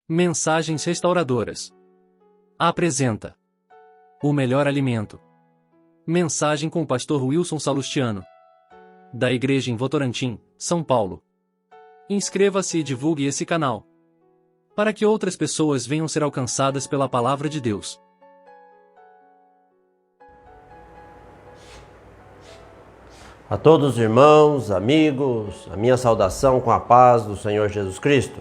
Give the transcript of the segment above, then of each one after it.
Mensagens restauradoras. Apresenta O Melhor Alimento. Mensagem com o pastor Wilson Salustiano, da Igreja em Votorantim, São Paulo. Inscreva-se e divulgue esse canal, para que outras pessoas venham ser alcançadas pela palavra de Deus. A todos os irmãos, amigos, a minha saudação com a paz do Senhor Jesus Cristo.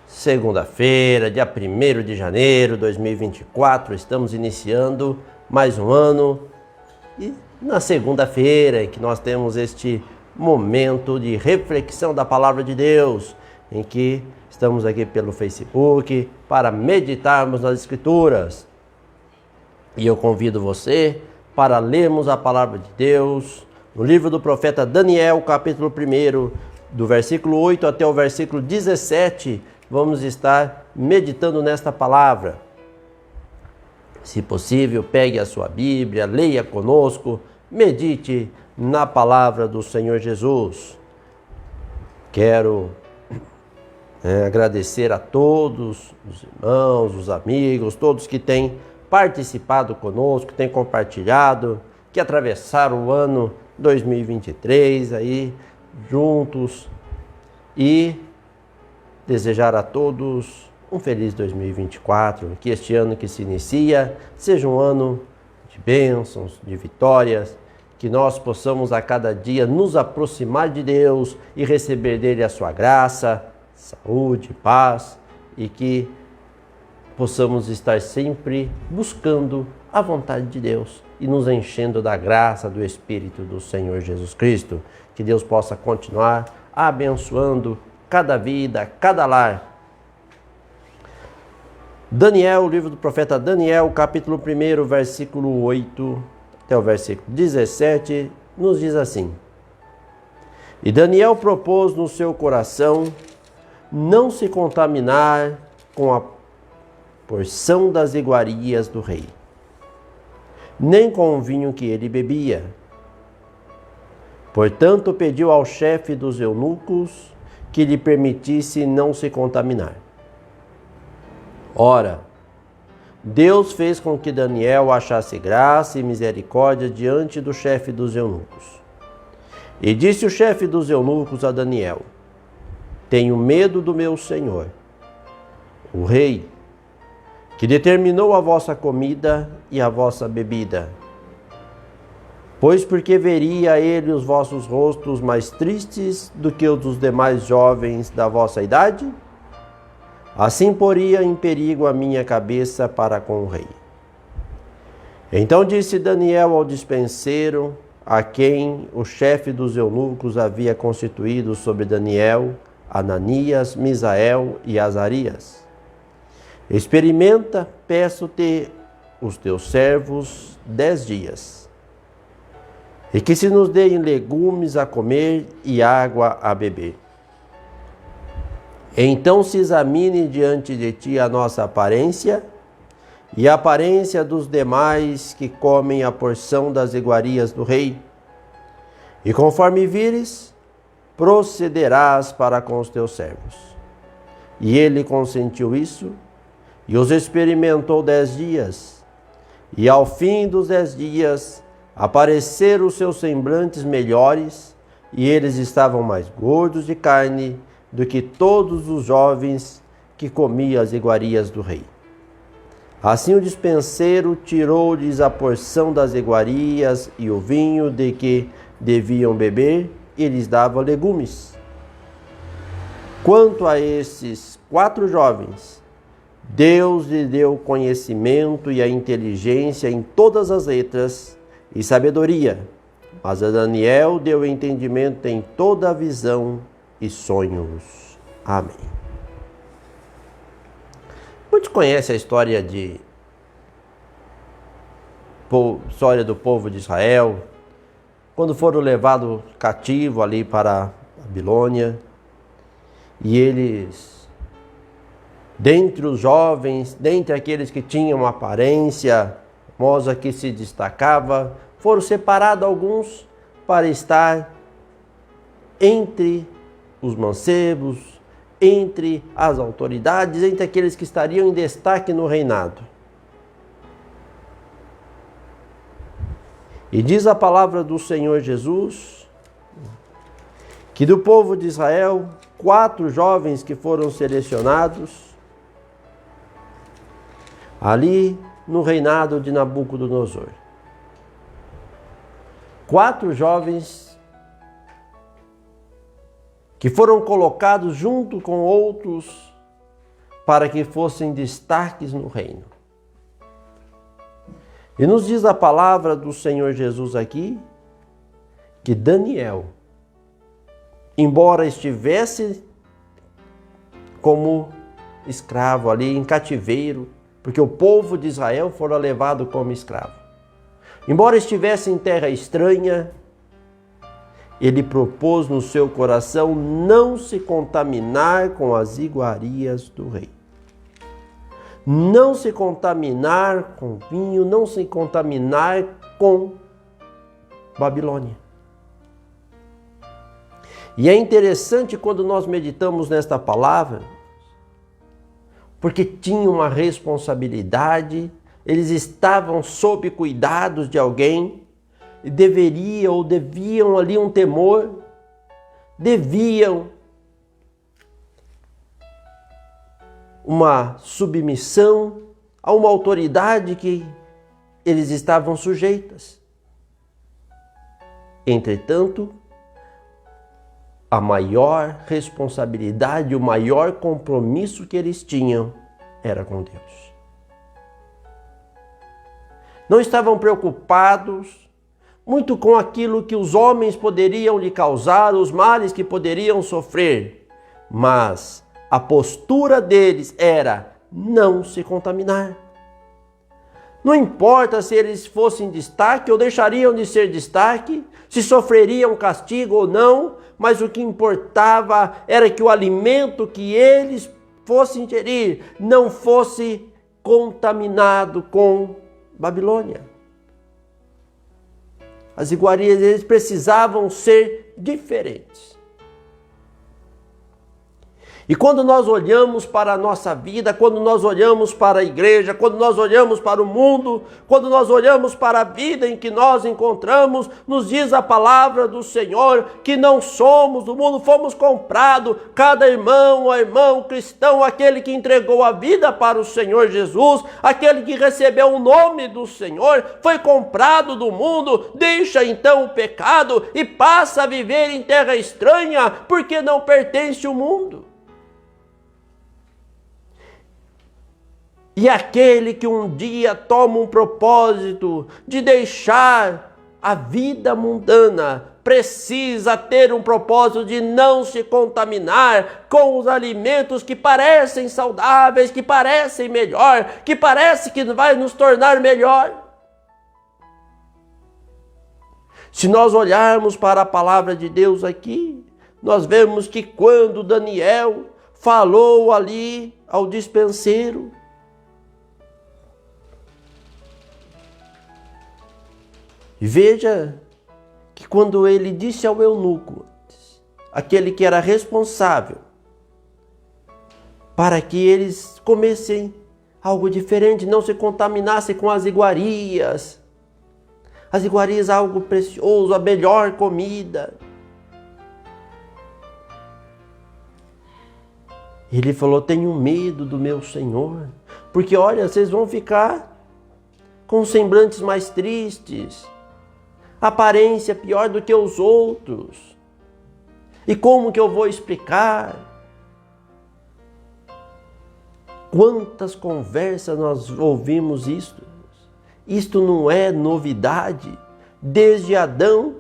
Segunda-feira, dia 1º de janeiro de 2024, estamos iniciando mais um ano. E na segunda-feira em que nós temos este momento de reflexão da Palavra de Deus, em que estamos aqui pelo Facebook para meditarmos nas Escrituras. E eu convido você para lermos a Palavra de Deus no livro do profeta Daniel, capítulo 1, do versículo 8 até o versículo 17, vamos estar meditando nesta palavra. Se possível, pegue a sua Bíblia, leia conosco, medite na palavra do Senhor Jesus. Quero agradecer a todos os irmãos, os amigos, todos que têm participado conosco, que têm compartilhado, que atravessaram o ano 2023 aí juntos, e desejar a todos um feliz 2024, que este ano que se inicia seja um ano de bênçãos, de vitórias, que nós possamos a cada dia nos aproximar de Deus e receber dele a sua graça, saúde, paz, e que possamos estar sempre buscando a vontade de Deus e nos enchendo da graça do Espírito do Senhor Jesus Cristo. Que Deus possa continuar abençoando cada vida, cada lar. Daniel, o livro do profeta Daniel, capítulo 1, versículo 8 até o versículo 17, nos diz assim: E Daniel propôs no seu coração não se contaminar com a porção das iguarias do rei, nem com o vinho que ele bebia. Portanto, pediu ao chefe dos eunucos que lhe permitisse não se contaminar. Ora, Deus fez com que Daniel achasse graça e misericórdia diante do chefe dos eunucos. E disse o chefe dos eunucos a Daniel: Tenho medo do meu senhor, o rei, que determinou a vossa comida e a vossa bebida. Pois porque veria ele os vossos rostos mais tristes do que os dos demais jovens da vossa idade? Assim poria em perigo a minha cabeça para com o rei. Então disse Daniel ao dispenseiro, a quem o chefe dos eunucos havia constituído sobre Daniel, Ananias, Misael e Azarias: Experimenta, peço-te, os teus servos 10 dias, e que se nos deem legumes a comer e água a beber. Então se examine diante de ti a nossa aparência e a aparência dos demais que comem a porção das iguarias do rei. E conforme vires, procederás para com os teus servos. E ele consentiu isso, e os experimentou 10 dias. E ao fim dos 10 dias, apareceram os seus semblantes melhores, e eles estavam mais gordos de carne do que todos os jovens que comiam as iguarias do rei. Assim o dispenseiro tirou-lhes a porção das iguarias e o vinho de que deviam beber, e lhes dava legumes. Quanto a esses 4 jovens, Deus lhe deu conhecimento e a inteligência em todas as letras e sabedoria, mas a Daniel deu entendimento em toda a visão e sonhos. Amém. Muitos conhecem a história do povo de Israel, quando foram levados cativo ali para a Babilônia, e eles, dentre os jovens, dentre aqueles que tinham uma aparência famosa que se destacava, foram separados alguns para estar entre os mancebos, entre as autoridades, entre aqueles que estariam em destaque no reinado. E diz a palavra do Senhor Jesus que do povo de Israel, 4 jovens que foram selecionados ali no reinado de Nabucodonosor. 4 jovens que foram colocados junto com outros para que fossem destaques no reino. E nos diz a palavra do Senhor Jesus aqui que Daniel, embora estivesse como escravo ali em cativeiro, porque o povo de Israel fora levado como escravo, embora estivesse em terra estranha, ele propôs no seu coração não se contaminar com as iguarias do rei. Não se contaminar com vinho, não se contaminar com Babilônia. E é interessante quando nós meditamos nesta palavra, porque tinham uma responsabilidade, eles estavam sob cuidados de alguém, e deviam ali um temor, deviam uma submissão a uma autoridade que eles estavam sujeitas. Entretanto, a maior responsabilidade, o maior compromisso que eles tinham era com Deus. Não estavam preocupados muito com aquilo que os homens poderiam lhe causar, os males que poderiam sofrer, mas a postura deles era não se contaminar. Não importa se eles fossem destaque ou deixariam de ser destaque, se sofreriam castigo ou não, mas o que importava era que o alimento que eles fossem ingerir não fosse contaminado com Babilônia. As iguarias, eles precisavam ser diferentes. E quando nós olhamos para a nossa vida, quando nós olhamos para a igreja, quando nós olhamos para o mundo, quando nós olhamos para a vida em que nós encontramos, nos diz a palavra do Senhor que não somos do mundo, fomos comprados, cada irmão, irmão cristão, aquele que entregou a vida para o Senhor Jesus, aquele que recebeu o nome do Senhor, foi comprado do mundo, deixa então o pecado e passa a viver em terra estranha, porque não pertence ao mundo. E aquele que um dia toma um propósito de deixar a vida mundana, precisa ter um propósito de não se contaminar com os alimentos que parecem saudáveis, que parecem melhor, que parece que vai nos tornar melhor. Se nós olharmos para a palavra de Deus aqui, nós vemos que quando Daniel falou ali ao despenseiro, e veja que quando ele disse ao eunuco, aquele que era responsável, para que eles comessem algo diferente, não se contaminassem com as iguarias. As iguarias, algo precioso, a melhor comida. Ele falou, tenho medo do meu Senhor, porque olha, vocês vão ficar com semblantes mais tristes, aparência pior do que os outros. E como que eu vou explicar? Quantas conversas nós ouvimos isto? Isto não é novidade. Desde Adão,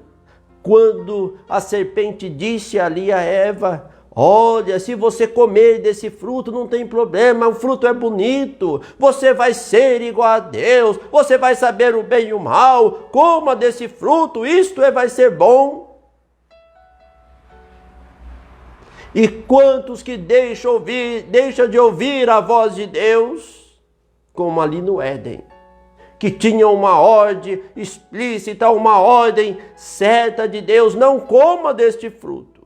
quando a serpente disse ali a Eva, olha, se você comer desse fruto não tem problema, o fruto é bonito, você vai ser igual a Deus, você vai saber o bem e o mal, coma desse fruto, isto vai ser bom. E quantos que deixam de ouvir a voz de Deus, como ali no Éden, que tinham uma ordem explícita, uma ordem certa de Deus, não coma deste fruto.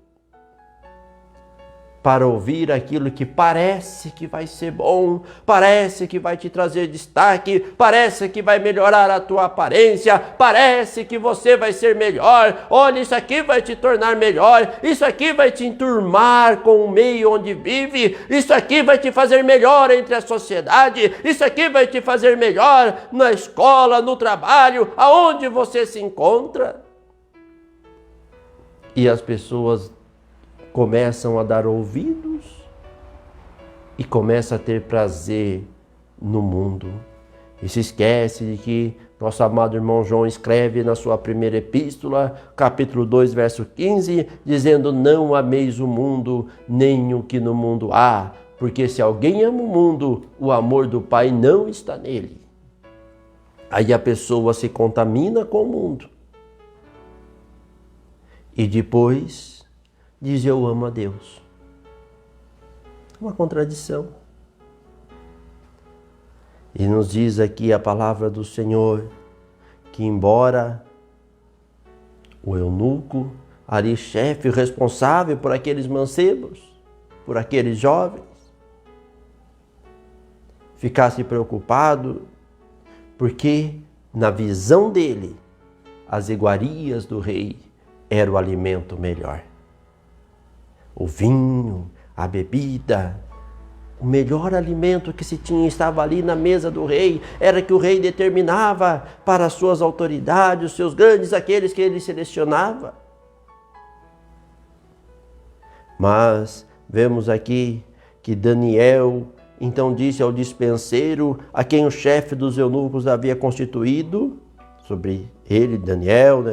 para ouvir aquilo que parece que vai ser bom, parece que vai te trazer destaque, parece que vai melhorar a tua aparência, parece que você vai ser melhor. Olha, isso aqui vai te tornar melhor, isso aqui vai te enturmar com o meio onde vive, isso aqui vai te fazer melhor entre a sociedade, isso aqui vai te fazer melhor na escola, no trabalho, aonde você se encontra. E as pessoas começam a dar ouvidos e começam a ter prazer no mundo. E se esquece de que nosso amado irmão João escreve na sua primeira epístola, capítulo 2, verso 15, dizendo: não ameis o mundo, nem o que no mundo há, porque se alguém ama o mundo, o amor do Pai não está nele. Aí a pessoa se contamina com o mundo. E depois diz: eu amo a Deus. Uma contradição. E nos diz aqui a palavra do Senhor que, embora o eunuco, ali chefe responsável por aqueles mancebos, por aqueles jovens, ficasse preocupado, porque na visão dele, as iguarias do rei era o alimento melhor. O vinho, a bebida, o melhor alimento que se tinha estava ali na mesa do rei, era que o rei determinava para as suas autoridades, os seus grandes, aqueles que ele selecionava. Mas vemos aqui que Daniel então disse ao dispenseiro, a quem o chefe dos eunucos havia constituído, sobre ele, Daniel,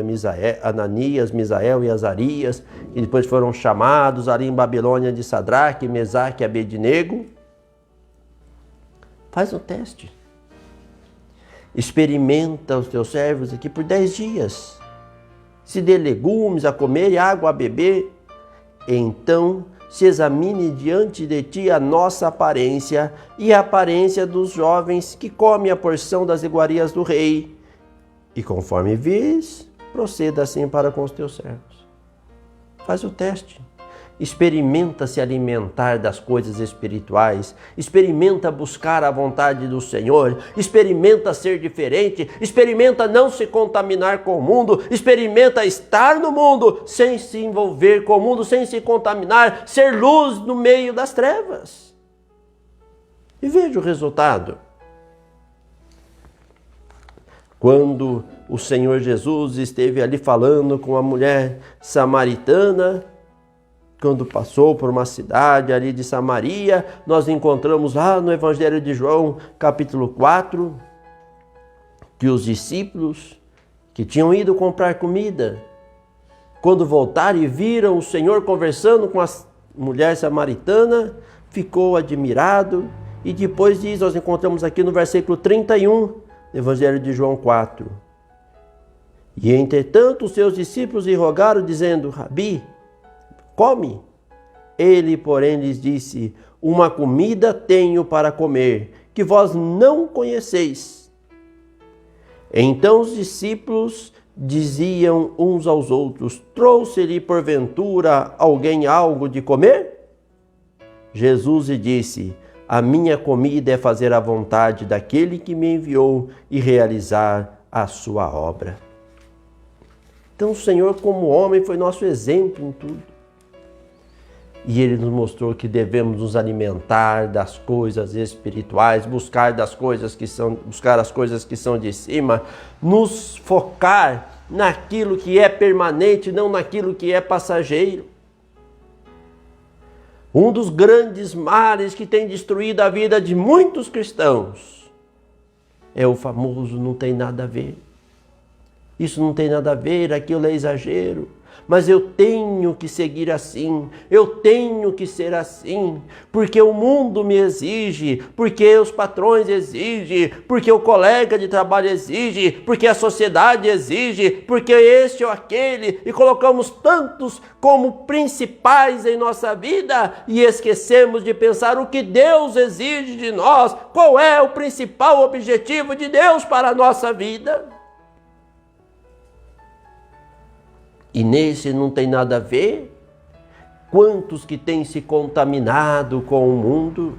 Ananias, Misael e Azarias, que depois foram chamados ali em Babilônia de Sadraque, Mesaque e Abednego. Faz um teste. Experimenta os teus servos aqui por 10 dias. Se dê legumes a comer e água a beber. Então se examine diante de ti a nossa aparência e a aparência dos jovens que comem a porção das iguarias do rei. E conforme vis, proceda assim para com os teus servos. Faz o teste. Experimenta se alimentar das coisas espirituais. Experimenta buscar a vontade do Senhor. Experimenta ser diferente. Experimenta não se contaminar com o mundo. Experimenta estar no mundo sem se envolver com o mundo, sem se contaminar. Ser luz no meio das trevas. E veja o resultado. Quando o Senhor Jesus esteve ali falando com a mulher samaritana, quando passou por uma cidade ali de Samaria, nós encontramos lá no Evangelho de João, capítulo 4, que os discípulos que tinham ido comprar comida, quando voltaram e viram o Senhor conversando com a mulher samaritana, ficou admirado. E depois diz, nós encontramos aqui no versículo 31, Evangelho de João 4. E entretanto os seus discípulos lhe rogaram, dizendo: Rabi, come. Ele, porém, lhes disse: uma comida tenho para comer, que vós não conheceis. Então os discípulos diziam uns aos outros: trouxe-lhe porventura alguém algo de comer? Jesus lhe disse: a minha comida é fazer a vontade daquele que me enviou e realizar a sua obra. Então o Senhor, como homem, foi nosso exemplo em tudo. E Ele nos mostrou que devemos nos alimentar das coisas espirituais, buscar as coisas que são de cima, nos focar naquilo que é permanente, não naquilo que é passageiro. Um dos grandes males que tem destruído a vida de muitos cristãos é o famoso não tem nada a ver. Isso não tem nada a ver, aquilo é exagero. Mas eu tenho que seguir assim, eu tenho que ser assim, porque o mundo me exige, porque os patrões exigem, porque o colega de trabalho exige, porque a sociedade exige, porque este ou aquele, e colocamos tantos como principais em nossa vida e esquecemos de pensar o que Deus exige de nós, qual é o principal objetivo de Deus para a nossa vida. E nesse não tem nada a ver, Quantos que têm se contaminado com o mundo?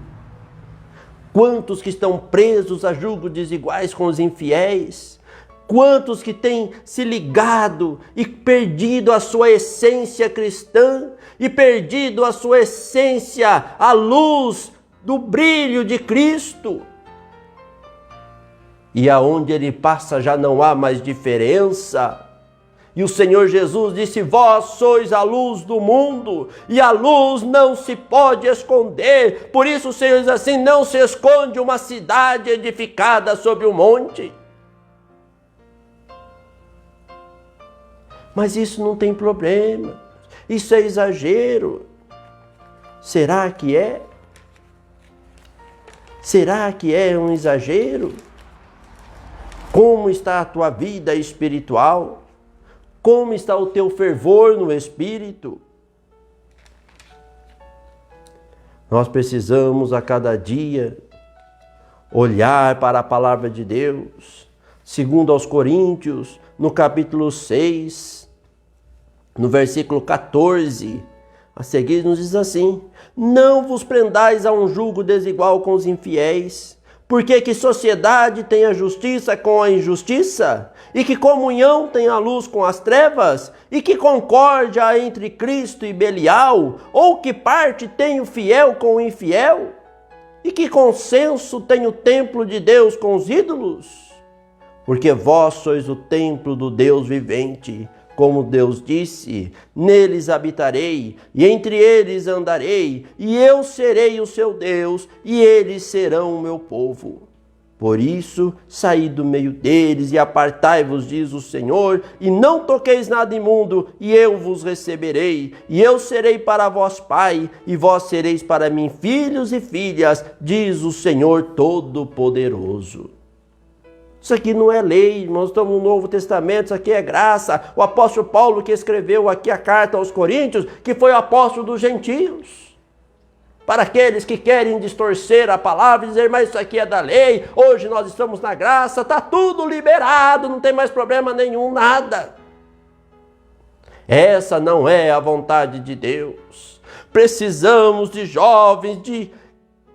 Quantos que estão presos a julgos desiguais com os infiéis? Quantos que têm se ligado e perdido a sua essência cristã e perdido a sua essência, a luz do brilho de Cristo? E aonde ele passa já não há mais diferença. E o Senhor Jesus disse: vós sois a luz do mundo, e a luz não se pode esconder. Por isso o Senhor diz assim: não se esconde uma cidade edificada sobre um monte. Mas isso não tem problema, isso é exagero. Será que é? Será que é um exagero? Como está a tua vida espiritual? Como está o teu fervor no Espírito? Nós precisamos a cada dia olhar para a palavra de Deus. Segundo aos Coríntios, no capítulo 6, no versículo 14, a seguir nos diz assim: não vos prendais a um julgo desigual com os infiéis, porque que sociedade tem a justiça com a injustiça? E que comunhão tem a luz com as trevas? E que concórdia há entre Cristo e Belial? Ou que parte tem o fiel com o infiel? E que consenso tem o templo de Deus com os ídolos? Porque vós sois o templo do Deus vivente. Como Deus disse: neles habitarei, e entre eles andarei, e eu serei o seu Deus, e eles serão o meu povo. Por isso, saí do meio deles e apartai-vos, diz o Senhor, e não toqueis nada imundo, e eu vos receberei, e eu serei para vós pai, e vós sereis para mim filhos e filhas, diz o Senhor Todo-Poderoso. Isso aqui não é lei, nós estamos no Novo Testamento, isso aqui é graça. O apóstolo Paulo que escreveu aqui a carta aos Coríntios, que foi o apóstolo dos gentios. Para aqueles que querem distorcer a palavra e dizer: mas isso aqui é da lei, hoje nós estamos na graça, está tudo liberado, não tem mais problema nenhum, nada. Essa não é a vontade de Deus. Precisamos de jovens, de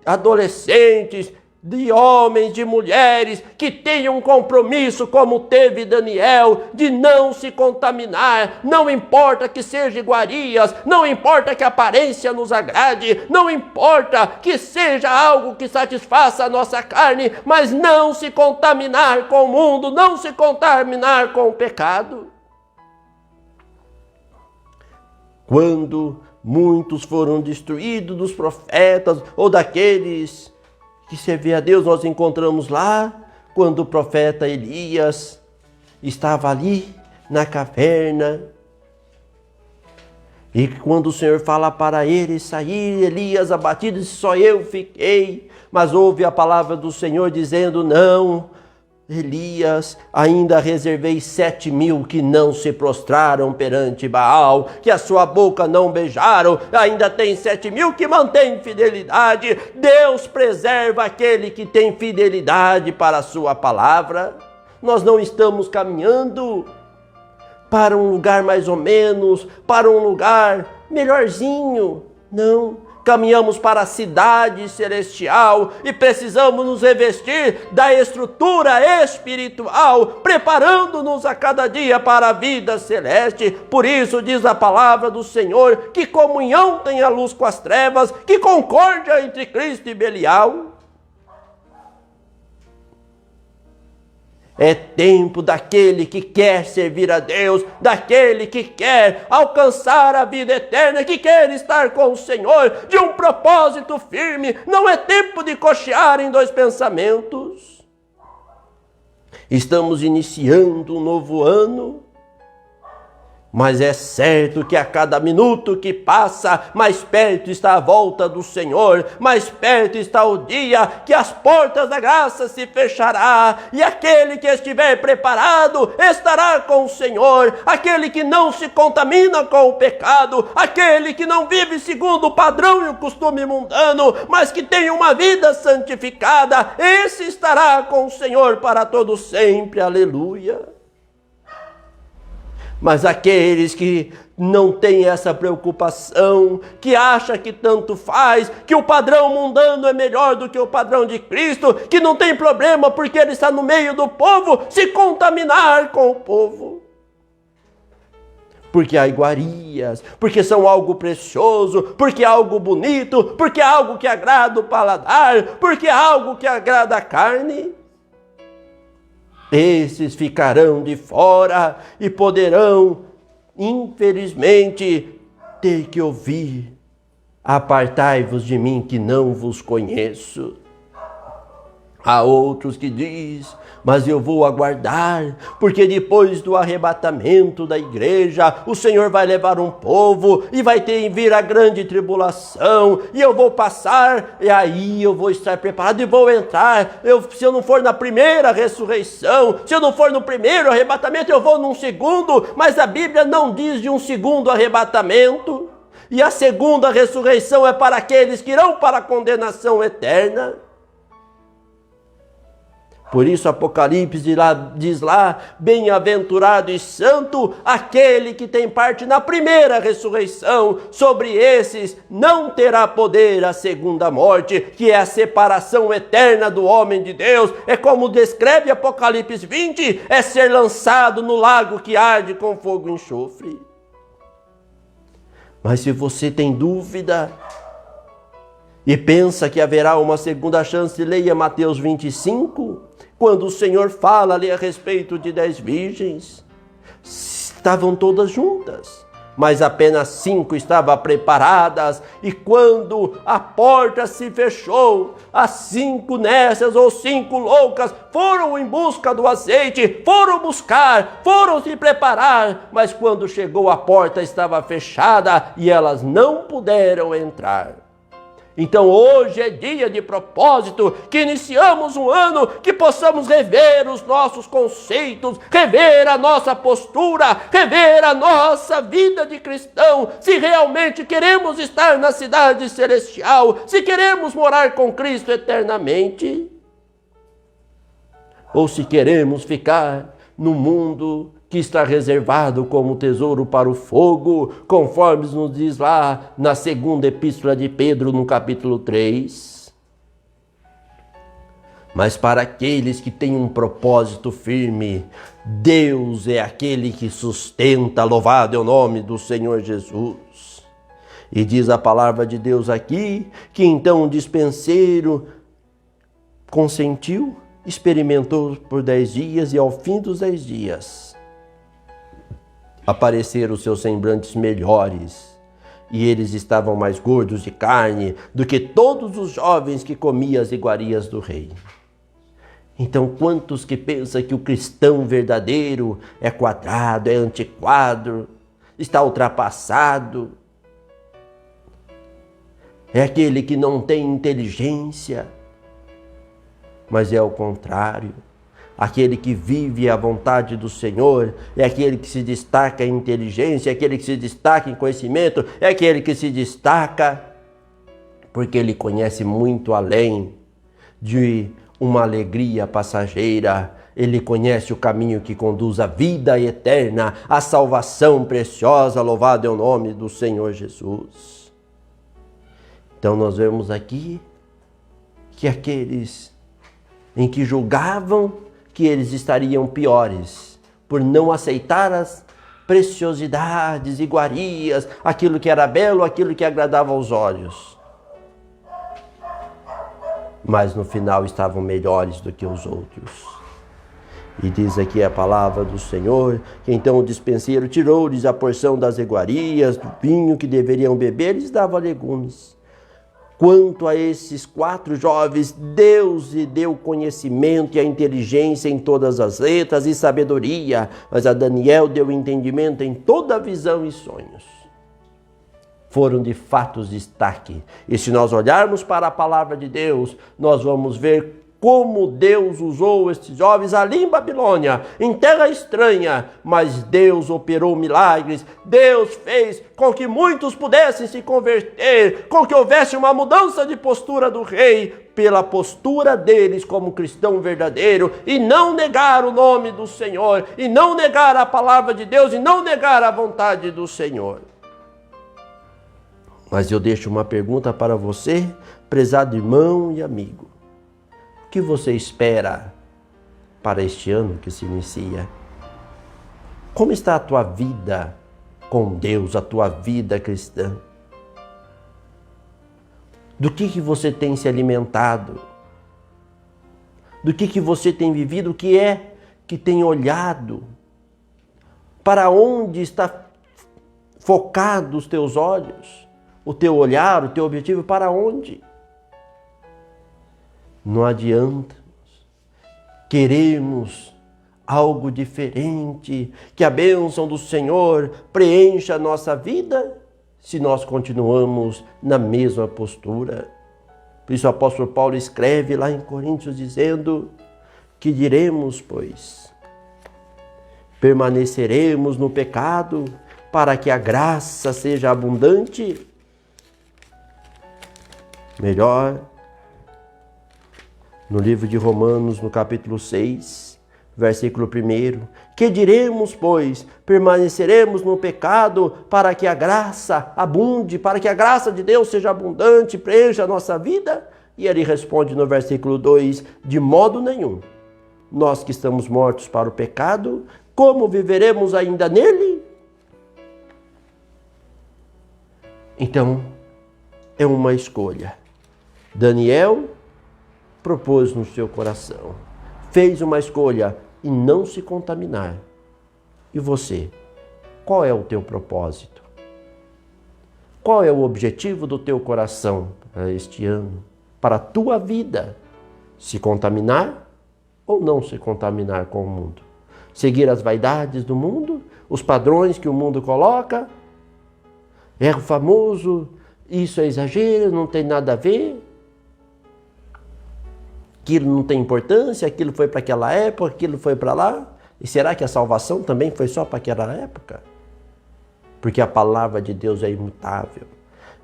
adolescentes, de homens, de mulheres que tenham um compromisso como teve Daniel, de não se contaminar, não importa que seja iguarias, não importa que a aparência nos agrade, não importa que seja algo que satisfaça a nossa carne, mas não se contaminar com o mundo, não se contaminar com o pecado. Quando muitos foram destruídos dos profetas ou daqueles que servia a Deus, nós encontramos lá quando o profeta Elias estava ali na caverna. E quando o Senhor fala para ele sair, Elias abatido disse: só eu fiquei. Mas ouve a palavra do Senhor dizendo: não, Elias, ainda reservei 7.000 que não se prostraram perante Baal, que a sua boca não beijaram, ainda tem 7.000 que mantêm fidelidade. Deus preserva aquele que tem fidelidade para a sua palavra. Nós não estamos caminhando para um lugar mais ou menos, para um lugar melhorzinho, não. Caminhamos para a cidade celestial e precisamos nos revestir da estrutura espiritual, preparando-nos a cada dia para a vida celeste. Por isso diz a palavra do Senhor: que comunhão tem a luz com as trevas, que concórdia entre Cristo e Belial. É tempo daquele que quer servir a Deus, daquele que quer alcançar a vida eterna, que quer estar com o Senhor, de um propósito firme. Não é tempo de cochear em dois pensamentos. Estamos iniciando um novo ano, mas é certo que a cada minuto que passa, mais perto está a volta do Senhor, mais perto está o dia que as portas da graça se fechará, e aquele que estiver preparado estará com o Senhor. Aquele que não se contamina com o pecado, aquele que não vive segundo o padrão e o costume mundano, mas que tem uma vida santificada, esse estará com o Senhor para todo sempre. Aleluia. Mas aqueles que não tem essa preocupação, que acha que tanto faz, que o padrão mundano é melhor do que o padrão de Cristo, que não tem problema porque ele está no meio do povo, se contaminar com o povo. Porque há iguarias, porque são algo precioso, porque é algo bonito, porque é algo que agrada o paladar, porque é algo que agrada a carne. Esses ficarão de fora e poderão, infelizmente, ter que ouvir: apartai-vos de mim que não vos conheço. Há outros que diz: mas eu vou aguardar, porque depois do arrebatamento da igreja, o Senhor vai levar um povo e vai ter vir a grande tribulação, e eu vou passar, e aí eu vou estar preparado e vou entrar. Se eu não for na primeira ressurreição, se eu não for no primeiro arrebatamento, eu vou num segundo, mas a Bíblia não diz de um segundo arrebatamento, e a segunda ressurreição é para aqueles que irão para a condenação eterna. Por isso Apocalipse diz lá: bem-aventurado e santo aquele que tem parte na primeira ressurreição. Sobre esses não terá poder a segunda morte, que é a separação eterna do homem de Deus. É como descreve Apocalipse 20, é ser lançado no lago que arde com fogo e enxofre. Mas se você tem dúvida e pensa que haverá uma segunda chance, leia Mateus 25, quando o Senhor fala ali a respeito de 10 virgens. Estavam todas juntas, mas apenas 5 estavam preparadas, e quando a porta se fechou, as 5 nécias ou 5 loucas foram em busca do azeite, foram buscar, foram se preparar, mas quando chegou a porta estava fechada e elas não puderam entrar. Então hoje é dia de propósito, que iniciamos um ano, que possamos rever os nossos conceitos, rever a nossa postura, rever a nossa vida de cristão, se realmente queremos estar na cidade celestial, se queremos morar com Cristo eternamente, ou se queremos ficar no mundo que está reservado como tesouro para o fogo, conforme nos diz lá na segunda epístola de Pedro, no capítulo 3. Mas para aqueles que têm um propósito firme, Deus é aquele que sustenta, louvado é o nome do Senhor Jesus. E diz a palavra de Deus aqui, que então o dispenseiro consentiu, experimentou por 10 dias, e ao fim dos 10 dias, apareceram os seus semblantes melhores, e eles estavam mais gordos de carne do que todos os jovens que comiam as iguarias do rei. Então, quantos que pensam que o cristão verdadeiro é quadrado, é antiquado, está ultrapassado, é aquele que não tem inteligência, mas é o contrário. Aquele que vive a vontade do Senhor é aquele que se destaca em inteligência, é aquele que se destaca em conhecimento, é aquele que se destaca porque ele conhece muito além de uma alegria passageira. Ele conhece o caminho que conduz à vida eterna, à salvação preciosa, louvado é o nome do Senhor Jesus. Então nós vemos aqui que aqueles em que julgavam que eles estariam piores por não aceitar as preciosidades, iguarias, aquilo que era belo, aquilo que agradava aos olhos, mas no final estavam melhores do que os outros. E diz aqui a palavra do Senhor, que então o dispenseiro tirou-lhes a porção das iguarias, do vinho que deveriam beber, lhes dava legumes. Quanto a esses 4 jovens, Deus lhe deu conhecimento e a inteligência em todas as letras e sabedoria, mas a Daniel deu entendimento em toda a visão e sonhos. Foram de fato destaque. E se nós olharmos para a palavra de Deus, nós vamos ver como Deus usou estes jovens ali em Babilônia, em terra estranha, mas Deus operou milagres, Deus fez com que muitos pudessem se converter, com que houvesse uma mudança de postura do rei, pela postura deles como cristão verdadeiro, e não negar o nome do Senhor, e não negar a palavra de Deus, e não negar a vontade do Senhor. Mas eu deixo uma pergunta para você, prezado irmão e amigo. O que você espera para este ano que se inicia? Como está a tua vida com Deus, a tua vida cristã? Do que você tem se alimentado? Do que você tem vivido? O que é que tem olhado? Para onde está focado os teus olhos? O teu olhar, o teu objetivo, para onde? Não adianta queremos algo diferente, que a bênção do Senhor preencha a nossa vida, se nós continuamos na mesma postura. Por isso o apóstolo Paulo escreve lá em Coríntios dizendo: que diremos, pois? Permaneceremos no pecado para que a graça seja abundante? Melhor, no livro de Romanos, no capítulo 6, versículo 1, que diremos, pois? Permaneceremos no pecado para que a graça abunde, para que a graça de Deus seja abundante, preencha a nossa vida? E ele responde no versículo 2, de modo nenhum. Nós que estamos mortos para o pecado, como viveremos ainda nele? Então, é uma escolha. Daniel propôs no seu coração, fez uma escolha em não se contaminar. E você, qual é o teu propósito? Qual é o objetivo do teu coração para este ano, para a tua vida? Se contaminar ou não se contaminar com o mundo? Seguir as vaidades do mundo, os padrões que o mundo coloca? É o famoso, isso é exagero, não tem nada a ver. Aquilo não tem importância, aquilo foi para aquela época, aquilo foi para lá. E será que a salvação também foi só para aquela época? Porque a palavra de Deus é imutável.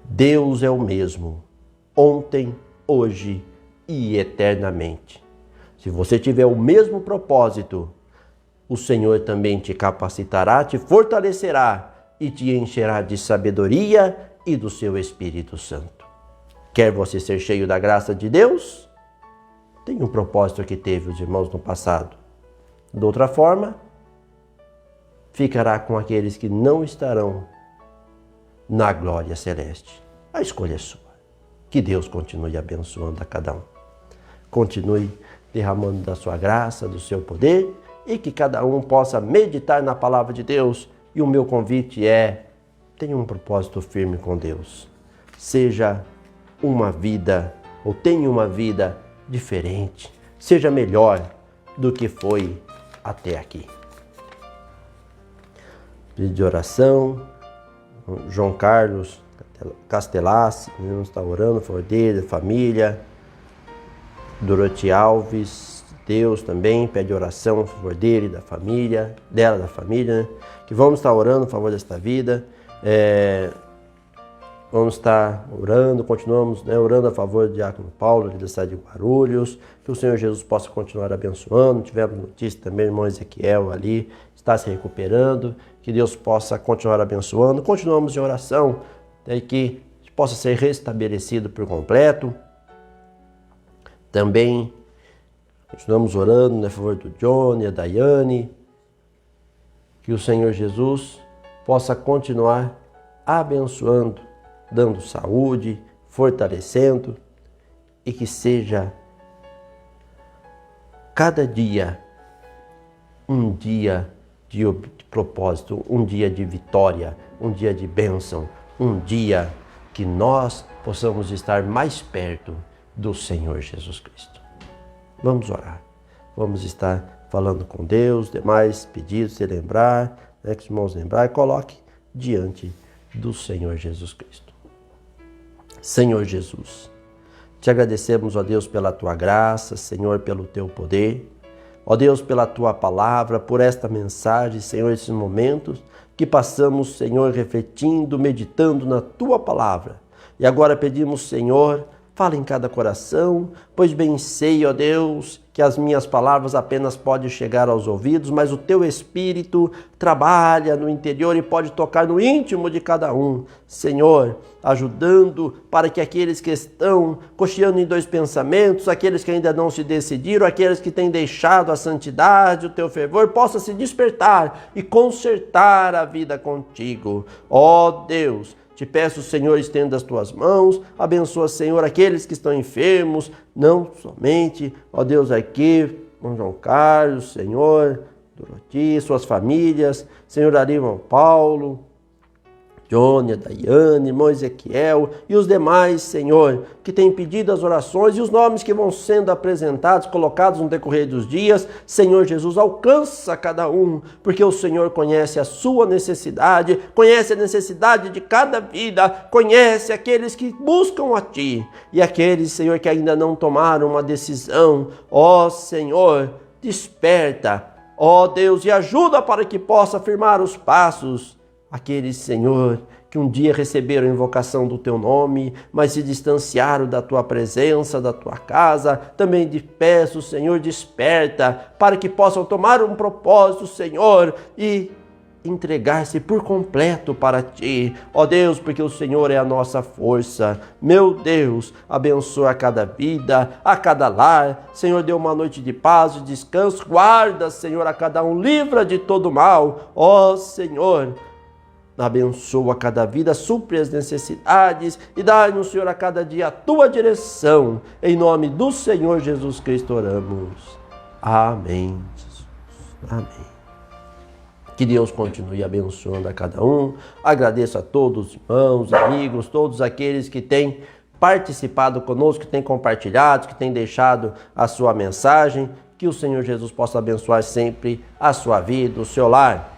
Deus é o mesmo, ontem, hoje e eternamente. Se você tiver o mesmo propósito, o Senhor também te capacitará, te fortalecerá e te encherá de sabedoria e do seu Espírito Santo. Quer você ser cheio da graça de Deus? Tem um propósito que teve os irmãos no passado. De outra forma, ficará com aqueles que não estarão na glória celeste. A escolha é sua. Que Deus continue abençoando a cada um. Continue derramando da sua graça, do seu poder, e que cada um possa meditar na palavra de Deus. E o meu convite é: tenha um propósito firme com Deus. Seja uma vida, ou tenha uma vida diferente, seja melhor do que foi até aqui. Pedido de oração, João Carlos Castelassi, está orando a favor dele, da família. Dorothy Alves, Deus também pede oração a favor dele, da família, dela, da família, né? Que vamos estar orando a favor desta vida. Vamos estar orando, continuamos, né, orando a favor do diácono Paulo, ali da cidade de Guarulhos, que o Senhor Jesus possa continuar abençoando. Tivemos notícia também, irmão Ezequiel ali, está se recuperando, que Deus possa continuar abençoando. Continuamos em oração, até que possa ser restabelecido por completo. Também continuamos orando, né, a favor do Johnny, a Daiane, que o Senhor Jesus possa continuar abençoando, dando saúde, fortalecendo, e que seja cada dia um dia de propósito, um dia de vitória, um dia de bênção, um dia que nós possamos estar mais perto do Senhor Jesus Cristo. Vamos orar, vamos estar falando com Deus, demais pedidos, se lembrar, né, que os irmãos lembrar, e coloque diante do Senhor Jesus Cristo. Senhor Jesus, Te agradecemos, ó Deus, pela tua graça, Senhor, pelo teu poder. Ó Deus, pela tua palavra, por esta mensagem, Senhor, esses momentos que passamos, Senhor, refletindo, meditando na tua palavra. E agora pedimos, Senhor, fala em cada coração, pois bem sei, ó Deus, que as minhas palavras apenas podem chegar aos ouvidos, mas o teu Espírito trabalha no interior e pode tocar no íntimo de cada um. Senhor, ajudando para que aqueles que estão cocheando em dois pensamentos, aqueles que ainda não se decidiram, aqueles que têm deixado a santidade, o teu fervor, possa se despertar e consertar a vida contigo. Ó Deus, te peço, Senhor, estenda as tuas mãos, abençoa, Senhor, aqueles que estão enfermos, não somente, ó Deus, aqui, com João Carlos, Senhor, Doroti, suas famílias, Senhor, ali, irmão Paulo, Johnny, Daiane, irmão Ezequiel e os demais, Senhor, que têm pedido as orações e os nomes que vão sendo apresentados, colocados no decorrer dos dias. Senhor Jesus, alcança cada um, porque o Senhor conhece a sua necessidade, conhece a necessidade de cada vida, conhece aqueles que buscam a Ti e aqueles, Senhor, que ainda não tomaram uma decisão. Ó Senhor, desperta, ó Deus, e ajuda para que possa firmar os passos. Aqueles, Senhor, que um dia receberam a invocação do Teu nome, mas se distanciaram da Tua presença, da Tua casa, também te peço, Senhor, desperta, para que possam tomar um propósito, Senhor, e entregar-se por completo para Ti. Ó Deus, porque o Senhor é a nossa força. Meu Deus, abençoa a cada vida, a cada lar. Senhor, dê uma noite de paz e descanso. Guarda, Senhor, a cada um, livra de todo mal. Ó Senhor, abençoa cada vida, supre as necessidades e dá-nos, Senhor, a cada dia a Tua direção. Em nome do Senhor Jesus Cristo oramos. Amém. Amém. Que Deus continue abençoando a cada um. Agradeço a todos os irmãos, amigos, todos aqueles que têm participado conosco, que têm compartilhado, que têm deixado a sua mensagem. Que o Senhor Jesus possa abençoar sempre a sua vida, o seu lar.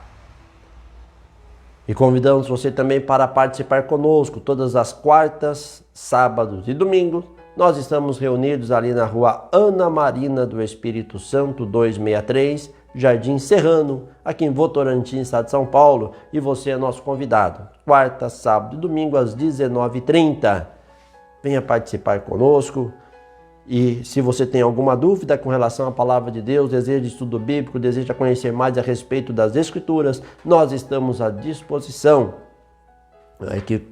E convidamos você também para participar conosco todas as quartas, sábados e domingos. Nós estamos reunidos ali na rua Ana Marina do Espírito Santo, 263, Jardim Serrano, aqui em Votorantim, estado de São Paulo. E você é nosso convidado. Quarta, sábado e domingo às 19h30. Venha participar conosco. E se você tem alguma dúvida com relação à palavra de Deus, deseja estudo bíblico, deseja conhecer mais a respeito das Escrituras, nós estamos à disposição, que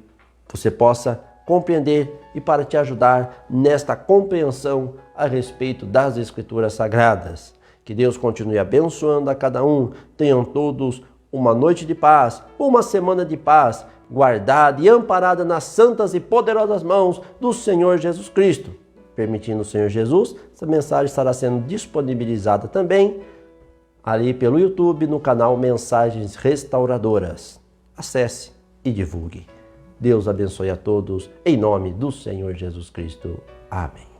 você possa compreender e para te ajudar nesta compreensão a respeito das Escrituras Sagradas. Que Deus continue abençoando a cada um. Tenham todos uma noite de paz, uma semana de paz, guardada e amparada nas santas e poderosas mãos do Senhor Jesus Cristo. Permitindo o Senhor Jesus, essa mensagem estará sendo disponibilizada também ali pelo YouTube no canal Mensagens Restauradoras. Acesse e divulgue. Deus abençoe a todos, em nome do Senhor Jesus Cristo. Amém.